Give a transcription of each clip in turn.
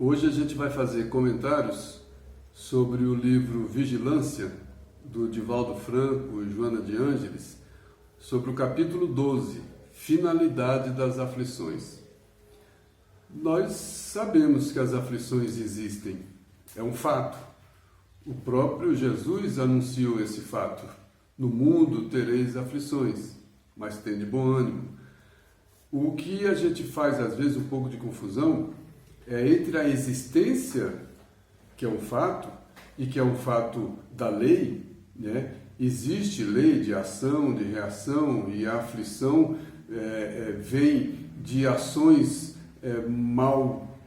Hoje a gente vai fazer comentários sobre o livro Vigilância, do Divaldo Franco e Joana de Ângeles, sobre o capítulo 12, Finalidade das Aflições. Nós sabemos que as aflições existem, é um fato. O próprio Jesus anunciou esse fato. No mundo tereis aflições, mas tende bom ânimo. O que a gente faz, às vezes, um pouco de confusão é entre a existência, que é um fato, e que é um fato da lei, né? Existe lei de ação, de reação, e a aflição vem de ações mal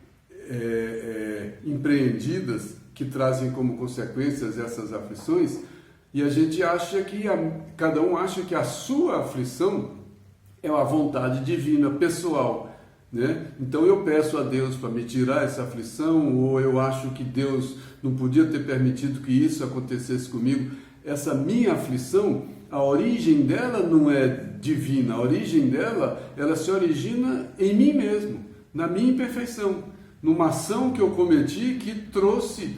empreendidas que trazem como consequências essas aflições, e a gente acha que, cada um acha que a sua aflição é uma vontade divina, pessoal, né? Então eu peço a Deus para me tirar essa aflição, ou eu acho que Deus não podia ter permitido que isso acontecesse comigo. Essa minha aflição, a origem dela não é divina, a origem dela, ela se origina em mim mesmo, na minha imperfeição, numa ação que eu cometi que trouxe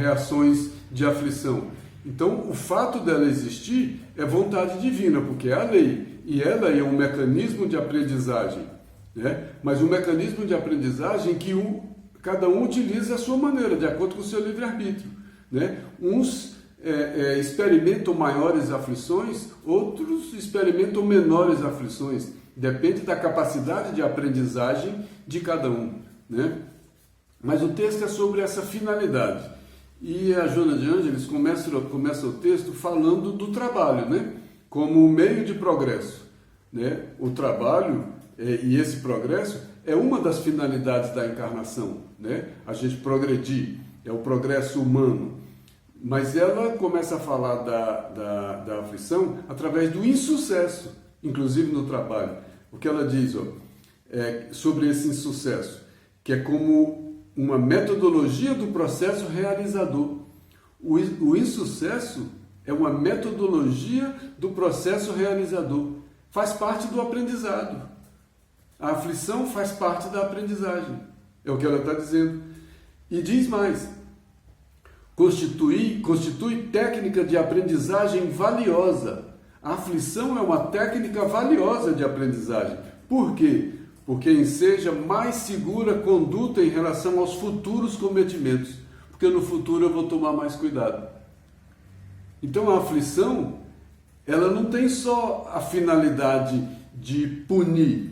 reações de aflição. Então o fato dela existir é vontade divina, porque é a lei, e ela é um mecanismo de aprendizagem, né? Mas um mecanismo de aprendizagem que cada um utiliza a sua maneira, de acordo com o seu livre-arbítrio, né? Uns experimentam maiores aflições, outros experimentam menores aflições, depende da capacidade de aprendizagem de cada um, né? Mas o texto é sobre essa finalidade, e a Joana de Ângeles começa o texto falando do trabalho, né? Como meio de progresso, né? O trabalho e esse progresso é uma das finalidades da encarnação, né? A gente progredir, é o progresso humano. Mas ela começa a falar da aflição através do insucesso, inclusive no trabalho. O que ela diz sobre esse insucesso, que é como uma metodologia do processo realizador. O insucesso é uma metodologia do processo realizador. Faz parte do aprendizado. A aflição faz parte da aprendizagem. É o que ela está dizendo. E diz mais: constitui técnica de aprendizagem valiosa. A aflição é uma técnica valiosa de aprendizagem. Por quê? Porque enseja mais segura conduta em relação aos futuros cometimentos. Porque no futuro eu vou tomar mais cuidado. Então a aflição, ela não tem só a finalidade de punir,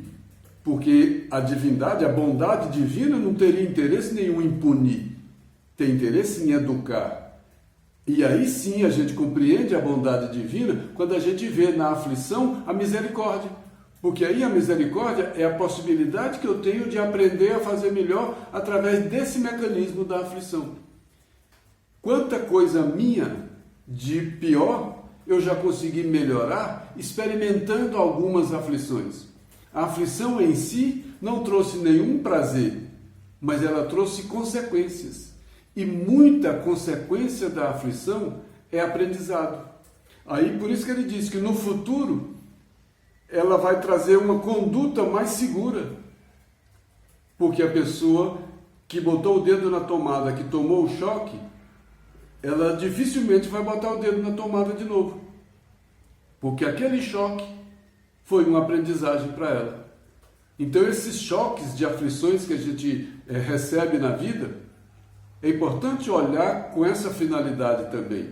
porque a divindade, a bondade divina não teria interesse nenhum em punir, tem interesse em educar. E aí sim a gente compreende a bondade divina quando a gente vê na aflição a misericórdia, porque aí a misericórdia é a possibilidade que eu tenho de aprender a fazer melhor através desse mecanismo da aflição. Quanta coisa minha de pior eu já consegui melhorar experimentando algumas aflições. A aflição em si não trouxe nenhum prazer, mas ela trouxe consequências. E muita consequência da aflição é aprendizado. Aí por isso que ele diz que no futuro ela vai trazer uma conduta mais segura. Porque a pessoa que botou o dedo na tomada, que tomou o choque, ela dificilmente vai botar o dedo na tomada de novo. Porque aquele choque foi uma aprendizagem para ela. Então esses choques de aflições que a gente recebe na vida, é importante olhar com essa finalidade também,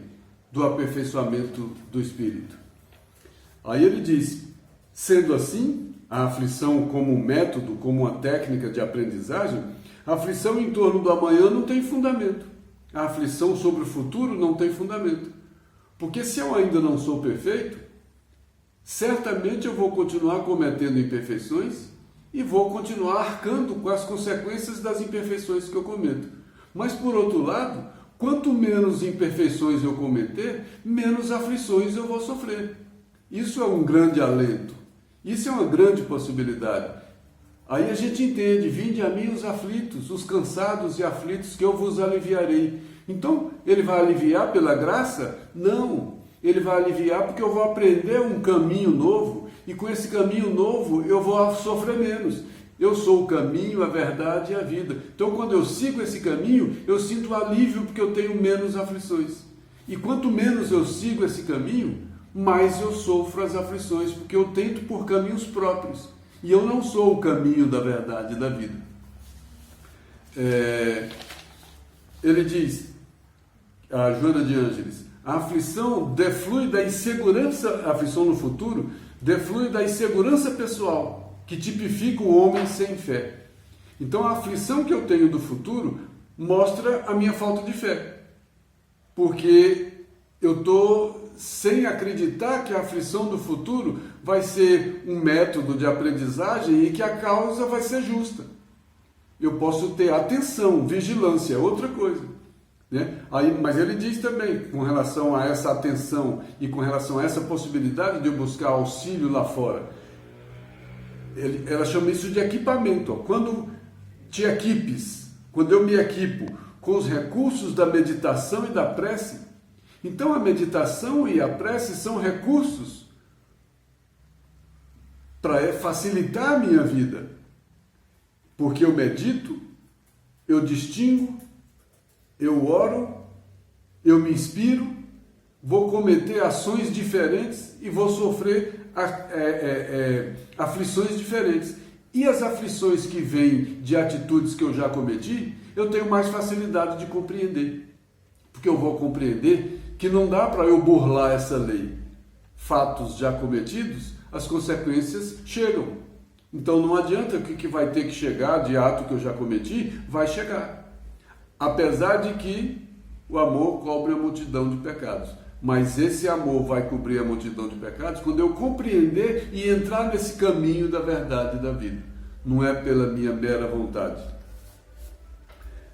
do aperfeiçoamento do espírito. Aí ele diz: sendo assim, a aflição como um método, como uma técnica de aprendizagem, a aflição em torno do amanhã não tem fundamento. A aflição sobre o futuro não tem fundamento. Porque se eu ainda não sou perfeito, certamente eu vou continuar cometendo imperfeições e vou continuar arcando com as consequências das imperfeições que eu cometo. Mas, por outro lado, quanto menos imperfeições eu cometer, menos aflições eu vou sofrer. Isso é um grande alento. Isso é uma grande possibilidade. Aí a gente entende: vinde a mim os aflitos, os cansados e aflitos, que eu vos aliviarei. Então, ele vai aliviar pela graça? Não. Ele vai aliviar porque eu vou aprender um caminho novo, e com esse caminho novo eu vou sofrer menos. Eu sou o caminho, a verdade e a vida. Então, quando eu sigo esse caminho, eu sinto alívio porque eu tenho menos aflições. E quanto menos eu sigo esse caminho, mais eu sofro as aflições, porque eu tento por caminhos próprios. E eu não sou o caminho da verdade e da vida. Ele diz, a Joana de Ângeles, a aflição deflui da insegurança, a aflição no futuro, deflui da insegurança pessoal, que tipifica o homem sem fé. Então a aflição que eu tenho do futuro mostra a minha falta de fé. Porque eu estou sem acreditar que a aflição do futuro vai ser um método de aprendizagem e que a causa vai ser justa. Eu posso ter atenção, vigilância, é outra coisa. Né? Mas ele diz também, com relação a essa atenção e com relação a essa possibilidade de eu buscar auxílio lá fora, ela chama isso de equipamento. Quando te equipes, quando eu me equipo com os recursos da meditação e da prece, então a meditação e a prece são recursos para facilitar a minha vida. Porque eu medito, eu distingo, eu oro, eu me inspiro, vou cometer ações diferentes e vou sofrer aflições diferentes. E as aflições que vêm de atitudes que eu já cometi, eu tenho mais facilidade de compreender. Porque eu vou compreender que não dá para eu burlar essa lei. Fatos já cometidos, as consequências chegam. Então não adianta que vai ter que chegar de ato que eu já cometi, vai chegar. Apesar de que o amor cobre a multidão de pecados. Mas esse amor vai cobrir a multidão de pecados quando eu compreender e entrar nesse caminho da verdade e da vida. Não é pela minha mera vontade.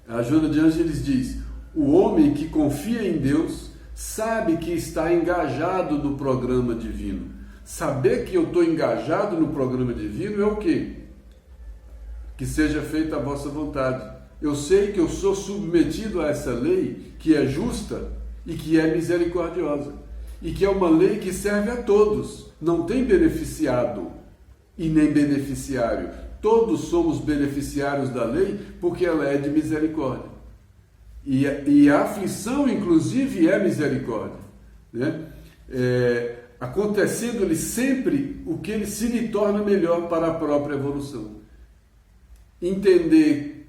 A Joana de Ângeles diz, o homem que confia em Deus sabe que está engajado no programa divino. Saber que eu estou engajado no programa divino é o quê? Que seja feita a vossa vontade. Eu sei que eu sou submetido a essa lei que é justa e que é misericordiosa. E que é uma lei que serve a todos. Não tem beneficiado e nem beneficiário. Todos somos beneficiários da lei porque ela é de misericórdia. E a aflição, inclusive, é misericórdia. Né? Acontecendo-lhe sempre o que ele se lhe torna melhor para a própria evolução. Entender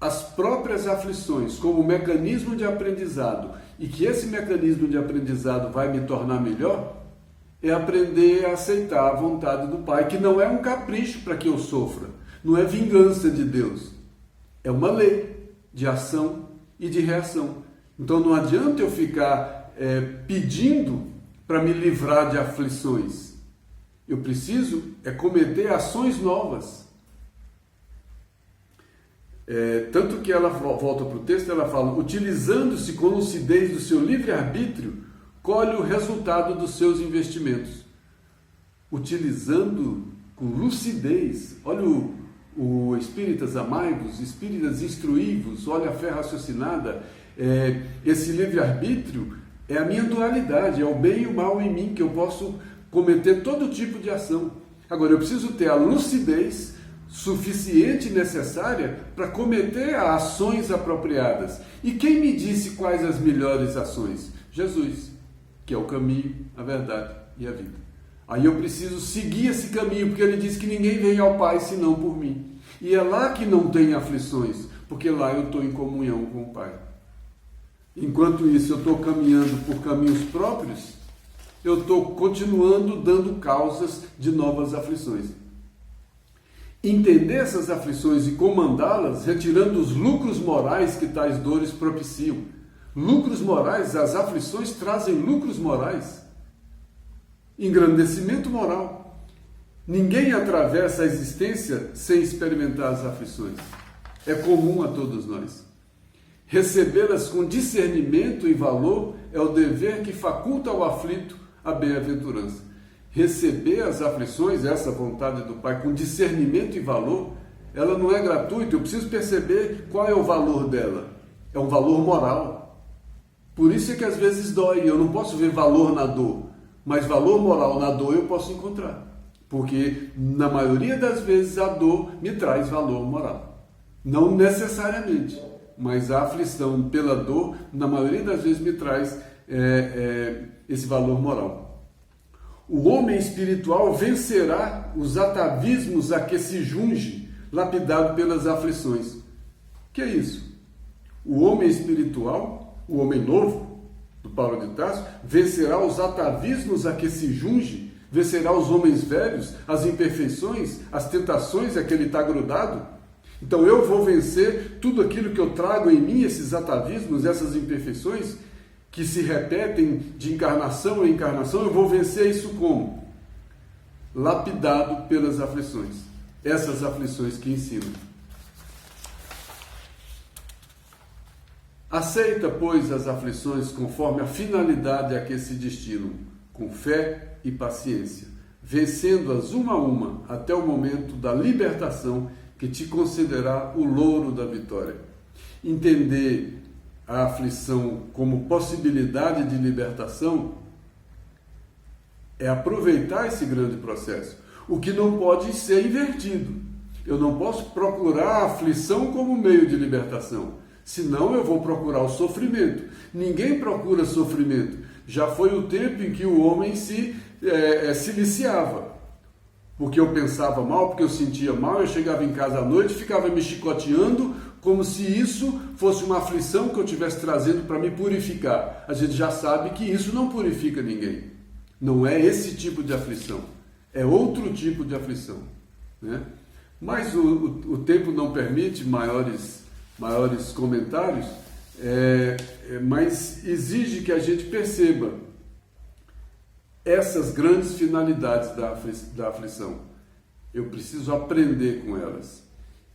as próprias aflições como mecanismo de aprendizado e que esse mecanismo de aprendizado vai me tornar melhor, é aprender a aceitar a vontade do Pai, que não é um capricho para que eu sofra, não é vingança de Deus, é uma lei de ação e de reação. Então não adianta eu ficar pedindo para me livrar de aflições. Eu preciso cometer ações novas. Tanto que ela volta para o texto, ela fala, utilizando-se com lucidez do seu livre-arbítrio, colhe o resultado dos seus investimentos. Utilizando com lucidez, olha o espíritas amai-vos, espíritas instruí-vos, olha a fé raciocinada, esse livre-arbítrio é a minha dualidade, é o bem e o mal em mim, que eu posso cometer todo tipo de ação. Agora, eu preciso ter a lucidez suficiente e necessária para cometer ações apropriadas. E quem me disse quais as melhores ações? Jesus, que é o caminho, a verdade e a vida. Aí eu preciso seguir esse caminho, porque ele diz que ninguém vem ao Pai senão por mim. E é lá que não tem aflições, porque lá eu estou em comunhão com o Pai. Enquanto isso eu estou caminhando por caminhos próprios, eu estou continuando dando causas de novas aflições. Entender essas aflições e comandá-las, retirando os lucros morais que tais dores propiciam. Lucros morais, as aflições trazem lucros morais. Engrandecimento moral. Ninguém atravessa a existência sem experimentar as aflições. É comum a todos nós. Recebê-las com discernimento e valor é o dever que faculta ao aflito a bem-aventurança. Receber as aflições, essa vontade do Pai, com discernimento e valor, ela não é gratuita. Eu preciso perceber qual é o valor dela. É um valor moral. Por isso é que às vezes dói. Eu não posso ver valor na dor, mas valor moral na dor eu posso encontrar. Porque na maioria das vezes a dor me traz valor moral. Não necessariamente, mas a aflição pela dor, na maioria das vezes me traz esse valor moral. O homem espiritual vencerá os atavismos a que se junge, lapidado pelas aflições. Que é isso? O homem espiritual, o homem novo, do Paulo de Tarso, vencerá os atavismos a que se junge, vencerá os homens velhos, as imperfeições, as tentações a que ele está grudado. Então eu vou vencer tudo aquilo que eu trago em mim, esses atavismos, essas imperfeições, que se repetem de encarnação em encarnação. Eu vou vencer isso como? Lapidado pelas aflições. Essas aflições que ensinam. Aceita, pois, as aflições conforme a finalidade a que se destinam, com fé e paciência, vencendo-as uma a uma até o momento da libertação que te concederá o louro da vitória. Entender a aflição como possibilidade de libertação é aproveitar esse grande processo. O que não pode ser invertido. Eu não posso procurar a aflição como meio de libertação, senão eu vou procurar o sofrimento. Ninguém procura sofrimento. Já foi o tempo em que o homem se viciava. Porque eu pensava mal, porque eu sentia mal, eu chegava em casa à noite, ficava me chicoteando, como se isso fosse uma aflição que eu estivesse trazendo para me purificar. A gente já sabe que isso não purifica ninguém. Não é esse tipo de aflição. É outro tipo de aflição, né? Mas o tempo não permite maiores comentários, mas exige que a gente perceba essas grandes finalidades da aflição. Eu preciso aprender com elas.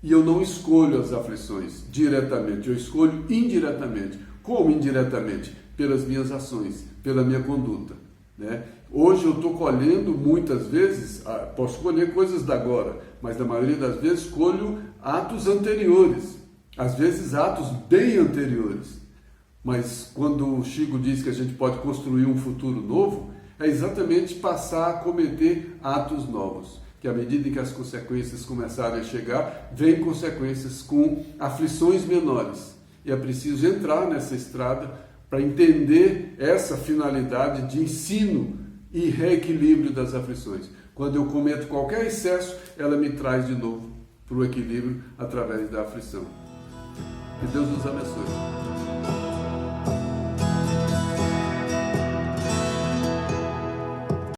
E eu não escolho as aflições diretamente, eu escolho indiretamente. Como indiretamente? Pelas minhas ações, pela minha conduta, né? Hoje eu estou colhendo muitas vezes, posso colher coisas da agora, mas na maioria das vezes colho atos anteriores, às vezes atos bem anteriores. Mas quando o Chico diz que a gente pode construir um futuro novo, é exatamente passar a cometer atos novos, que à medida em que as consequências começarem a chegar, vêm consequências com aflições menores. E é preciso entrar nessa estrada para entender essa finalidade de ensino e reequilíbrio das aflições. Quando eu cometo qualquer excesso, ela me traz de novo para o equilíbrio através da aflição. Que Deus nos abençoe.